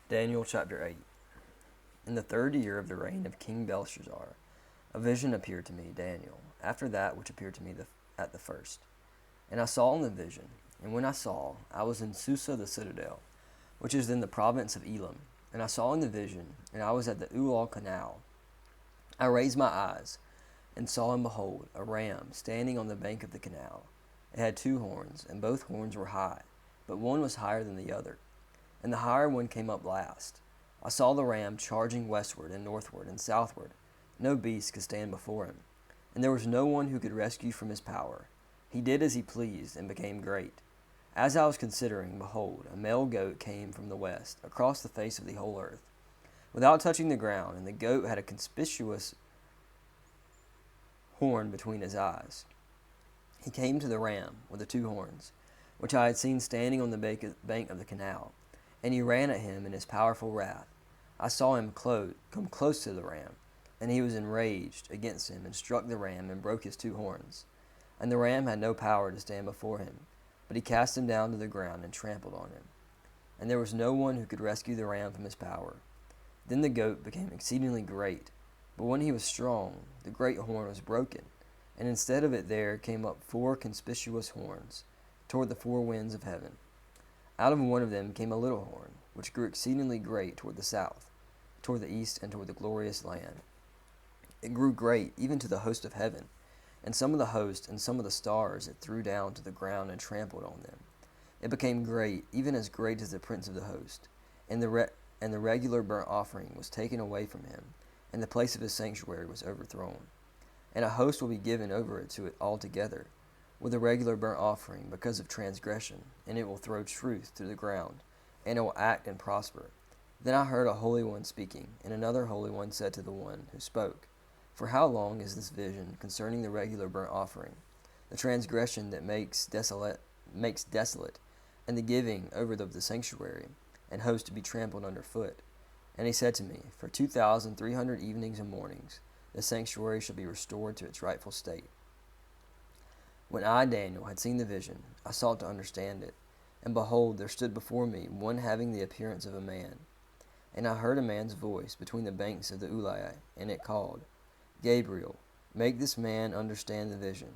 Daniel chapter 8. In the 3rd year of the reign of King Belshazzar, a vision appeared to me, Daniel, after that which appeared to me at the first. And I saw in the vision, and when I saw, I was in Susa the citadel, which is in the province of Elam. And I saw in the vision, and I was at the Ulal canal. I raised my eyes, and saw, and behold, a ram standing on the bank of the canal. It had 2 horns, and both horns were high, but one was higher than the other, and the higher one came up last. I saw the ram charging westward and northward and southward. No beast could stand before him, and there was no one who could rescue from his power. He did as he pleased and became great. As I was considering, behold, a male goat came from the west, across the face of the whole earth, without touching the ground, and the goat had a conspicuous horn between his eyes. He came to the ram with the 2 horns, which I had seen standing on the bank of the canal, and he ran at him in his powerful wrath. I saw him come close to the ram, and he was enraged against him, and struck the ram and broke his 2 horns. And the ram had no power to stand before him, but he cast him down to the ground and trampled on him. And there was no one who could rescue the ram from his power. Then the goat became exceedingly great, but when he was strong, the great horn was broken, and instead of it there came up 4 conspicuous horns, toward the 4 winds of heaven. Out of one of them came a little horn, which grew exceedingly great toward the south, toward the east, and toward the glorious land. It grew great even to the host of heaven, and some of the host and some of the stars it threw down to the ground and trampled on them. It became great, even as great as the prince of the host, and the regular burnt offering was taken away from him, and the place of his sanctuary was overthrown. And a host will be given over to it altogether, with a regular burnt offering because of transgression, and it will throw truth to the ground, and it will act and prosper. Then I heard a holy one speaking, and another holy one said to the one who spoke, For how long is this vision concerning the regular burnt offering, the transgression that makes desolate, and the giving over of the sanctuary, and host to be trampled under foot? And he said to me, For 2,300 evenings and mornings the sanctuary shall be restored to its rightful state. When I, Daniel, had seen the vision, I sought to understand it. And behold, there stood before me one having the appearance of a man. And I heard a man's voice between the banks of the Ulai, and it called, Gabriel, make this man understand the vision.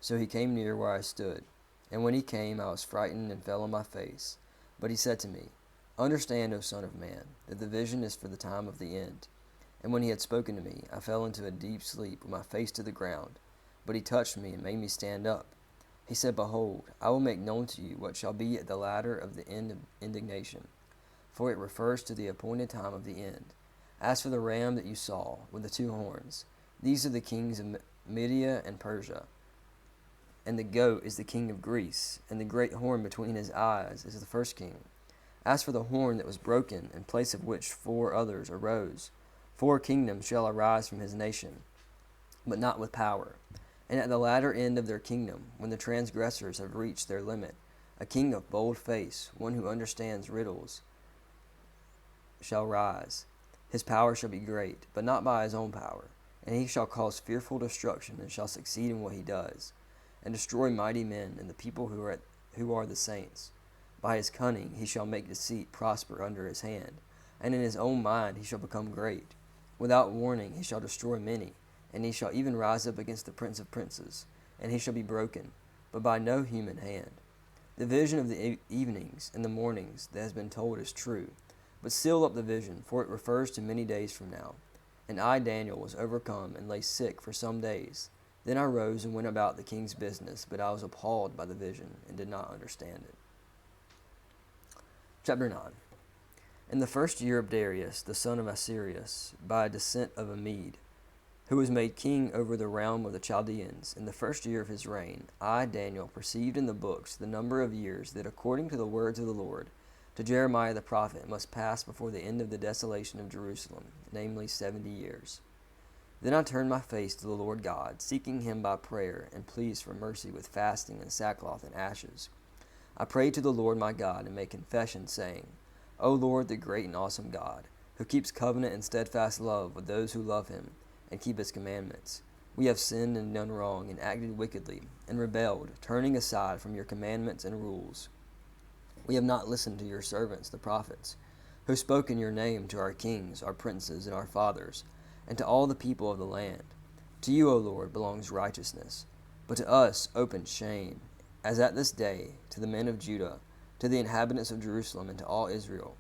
So he came near where I stood. And when he came, I was frightened and fell on my face. But he said to me, Understand, O Son of Man, that the vision is for the time of the end. And when he had spoken to me, I fell into a deep sleep with my face to the ground. But he touched me and made me stand up. He said, Behold, I will make known to you what shall be at the latter of the end of indignation, for it refers to the appointed time of the end. As for the ram that you saw, with the 2 horns, these are the kings of Media and Persia, and the goat is the king of Greece, and the great horn between his eyes is the first king. As for the horn that was broken, in place of which 4 others arose, 4 kingdoms shall arise from his nation, but not with power. And at the latter end of their kingdom, when the transgressors have reached their limit, a king of bold face, one who understands riddles, shall rise. His power shall be great, but not by his own power, and he shall cause fearful destruction, and shall succeed in what he does, and destroy mighty men and the people who are the saints. By his cunning he shall make deceit prosper under his hand, and in his own mind he shall become great. Without warning he shall destroy many, and he shall even rise up against the prince of princes, and he shall be broken, but by no human hand. The vision of the evenings and the mornings that has been told is true, but seal up the vision, for it refers to many days from now. And I, Daniel, was overcome and lay sick for some days. Then I rose and went about the king's business, but I was appalled by the vision and did not understand it. Chapter 9. In the 1st year of Darius, the son of Ahasuerus, by a descent of a Mede, who was made king over the realm of the Chaldeans, in the 1st year of his reign, I, Daniel, perceived in the books the number of years that, according to the words of the Lord, to Jeremiah the prophet, must pass before the end of the desolation of Jerusalem, namely 70 years. Then I turned my face to the Lord God, seeking him by prayer, and pleas for mercy with fasting and sackcloth and ashes. I prayed to the Lord my God, and made confession, saying, O Lord, the great and awesome God, who keeps covenant and steadfast love with those who love him, and keep his commandments. We have sinned and done wrong, and acted wickedly, and rebelled, turning aside from your commandments and rules. We have not listened to your servants, the prophets, who spoke in your name to our kings, our princes, and our fathers, and to all the people of the land. To you, O Lord, belongs righteousness, but to us open shame, as at this day, to the men of Judah, to the inhabitants of Jerusalem, and to all Israel,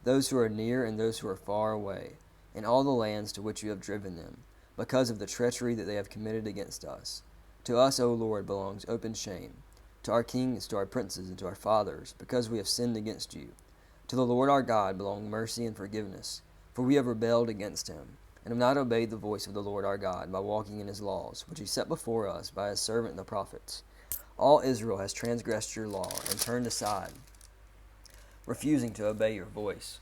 those who are near and those who are far away, in all the lands to which you have driven them, because of the treachery that they have committed against us. To us, O Lord, belongs open shame, to our kings, to our princes, and to our fathers, because we have sinned against you. To the Lord our God belong mercy and forgiveness, for we have rebelled against him, and have not obeyed the voice of the Lord our God by walking in his laws, which he set before us by his servant the prophets. All Israel has transgressed your law and turned aside, refusing to obey your voice.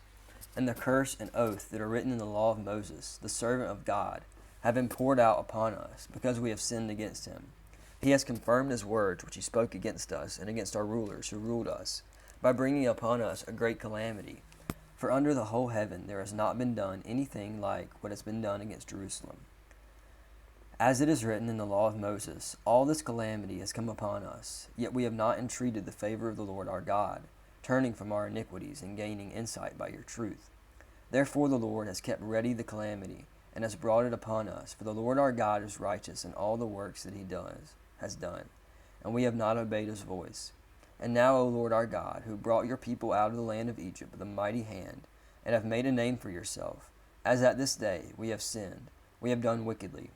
And the curse and oath that are written in the law of Moses, the servant of God, have been poured out upon us, because we have sinned against him. He has confirmed his words which he spoke against us and against our rulers who ruled us, by bringing upon us a great calamity. For under the whole heaven there has not been done anything like what has been done against Jerusalem. As it is written in the law of Moses, all this calamity has come upon us, yet we have not entreated the favor of the Lord our God, turning from our iniquities and gaining insight by your truth. Therefore the Lord has kept ready the calamity, and has brought it upon us, for the Lord our God is righteous in all the works that he has done, and we have not obeyed his voice. And now, O Lord our God, who brought your people out of the land of Egypt with a mighty hand, and have made a name for yourself, as at this day we have sinned, we have done wickedly.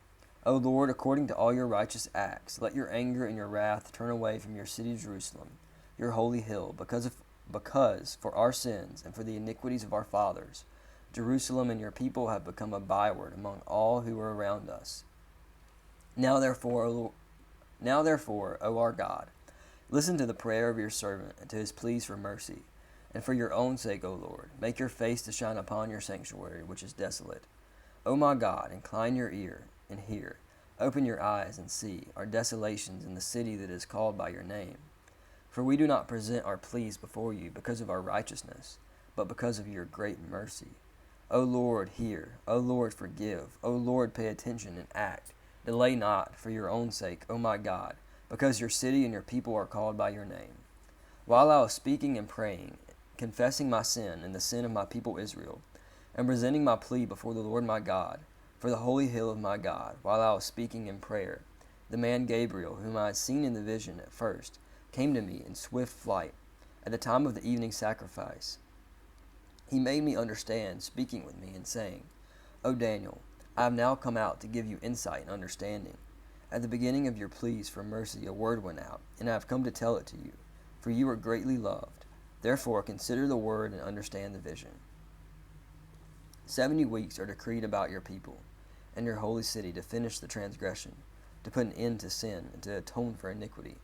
O Lord, according to all your righteous acts, let your anger and your wrath turn away from your city Jerusalem, your holy hill, because for our sins and for the iniquities of our fathers, Jerusalem and your people have become a byword among all who are around us. Now therefore, O our God, listen to the prayer of your servant and to his pleas for mercy. And for your own sake, O Lord, make your face to shine upon your sanctuary, which is desolate. O my God, incline your ear and hear. Open your eyes and see our desolations in the city that is called by your name. For we do not present our pleas before you because of our righteousness, but because of your great mercy. O Lord, hear. O Lord, forgive. O Lord, pay attention and act. Delay not for your own sake, O my God, because your city and your people are called by your name. While I was speaking and praying, confessing my sin and the sin of my people Israel, and presenting my plea before the Lord my God, for the holy hill of my God, while I was speaking in prayer, the man Gabriel, whom I had seen in the vision at first, came to me in swift flight, at the time of the evening sacrifice. He made me understand, speaking with me and saying, O Daniel, I have now come out to give you insight and understanding. At the beginning of your pleas for mercy a word went out, and I have come to tell it to you, for you are greatly loved. Therefore consider the word and understand the vision. 70 weeks are decreed about your people and your holy city to finish the transgression, to put an end to sin, and to atone for iniquity,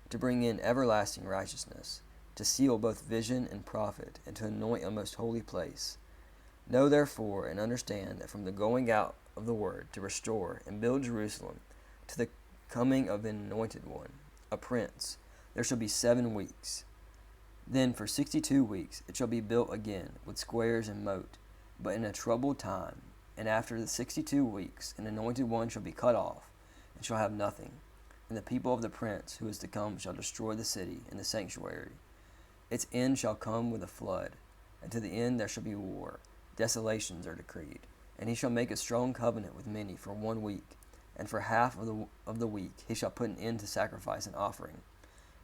to bring in everlasting righteousness, to seal both vision and prophet, and to anoint a most holy place. Know therefore and understand that from the going out of the word to restore and build Jerusalem to the coming of an anointed one, a prince, there shall be 7 weeks. Then for 62 weeks it shall be built again with squares and moat, but in a troubled time. And after the 62 weeks an anointed one shall be cut off, and shall have nothing. And the people of the prince who is to come shall destroy the city and the sanctuary. Its end shall come with a flood, and to the end there shall be war. Desolations are decreed. And he shall make a strong covenant with many for 1 week, and for half of the week he shall put an end to sacrifice and offering.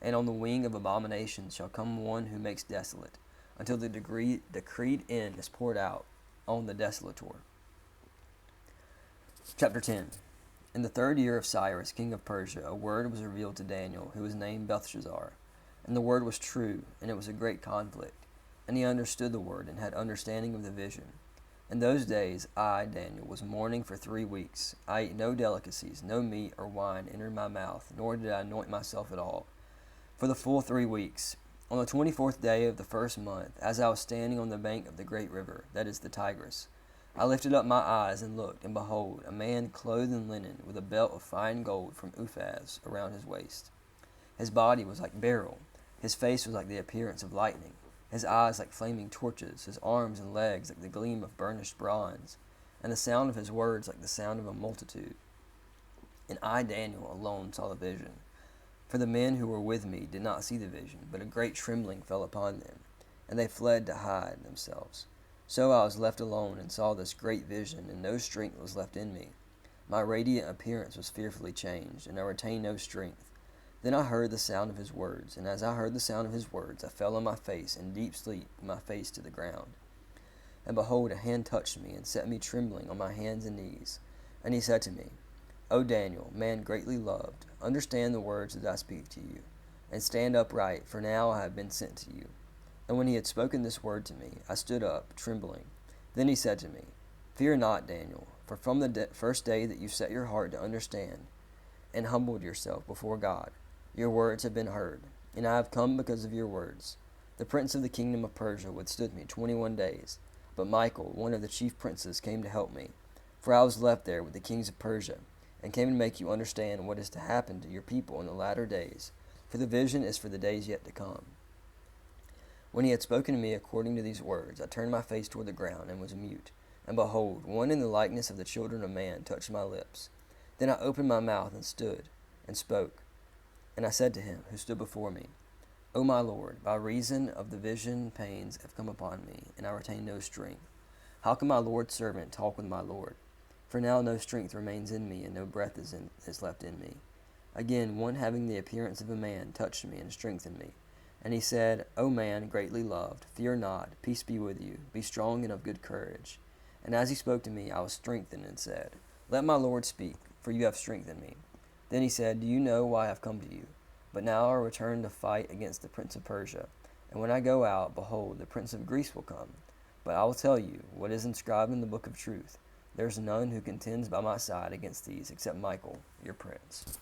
And on the wing of abominations shall come one who makes desolate, until the decreed end is poured out on the desolator. Chapter 10. In the 3rd year of Cyrus, king of Persia, a word was revealed to Daniel, who was named Belteshazzar. And the word was true, and it was a great conflict. And he understood the word, and had understanding of the vision. In those days I, Daniel, was mourning for 3 weeks. I ate no delicacies, no meat or wine entered my mouth, nor did I anoint myself at all, for the full 3 weeks. On the 24th day of the 1st month, as I was standing on the bank of the great river, that is the Tigris, I lifted up my eyes and looked, and behold, a man clothed in linen, with a belt of fine gold from Uphaz around his waist. His body was like beryl, his face was like the appearance of lightning, his eyes like flaming torches, his arms and legs like the gleam of burnished bronze, and the sound of his words like the sound of a multitude. And I, Daniel, alone saw the vision. For the men who were with me did not see the vision, but a great trembling fell upon them, and they fled to hide themselves. So I was left alone and saw this great vision, and no strength was left in me. My radiant appearance was fearfully changed, and I retained no strength. Then I heard the sound of his words, and as I heard the sound of his words, I fell on my face in deep sleep, with my face to the ground. And behold, a hand touched me, and set me trembling on my hands and knees. And he said to me, O Daniel, man greatly loved, understand the words that I speak to you, and stand upright, for now I have been sent to you. And when he had spoken this word to me, I stood up, trembling. Then he said to me, Fear not, Daniel, for from the first day that you set your heart to understand, and humbled yourself before God, your words have been heard, and I have come because of your words. The prince of the kingdom of Persia withstood me 21 days, but Michael, one of the chief princes, came to help me. For I was left there with the kings of Persia, and came to make you understand what is to happen to your people in the latter days, for the vision is for the days yet to come. When he had spoken to me according to these words, I turned my face toward the ground and was mute. And behold, one in the likeness of the children of man touched my lips. Then I opened my mouth and stood, and spoke. And I said to him who stood before me, O my Lord, by reason of the vision pains have come upon me, and I retain no strength. How can my Lord's servant talk with my Lord? For now no strength remains in me, and no breath is left in me. Again, one having the appearance of a man touched me and strengthened me. And he said, O man greatly loved, fear not, peace be with you, be strong and of good courage. And as he spoke to me, I was strengthened and said, Let my Lord speak, for you have strengthened me. Then he said, Do you know why I have come to you? But now I return to fight against the prince of Persia. And when I go out, behold, the prince of Greece will come. But I will tell you what is inscribed in the book of truth. There is none who contends by my side against these except Michael, your prince.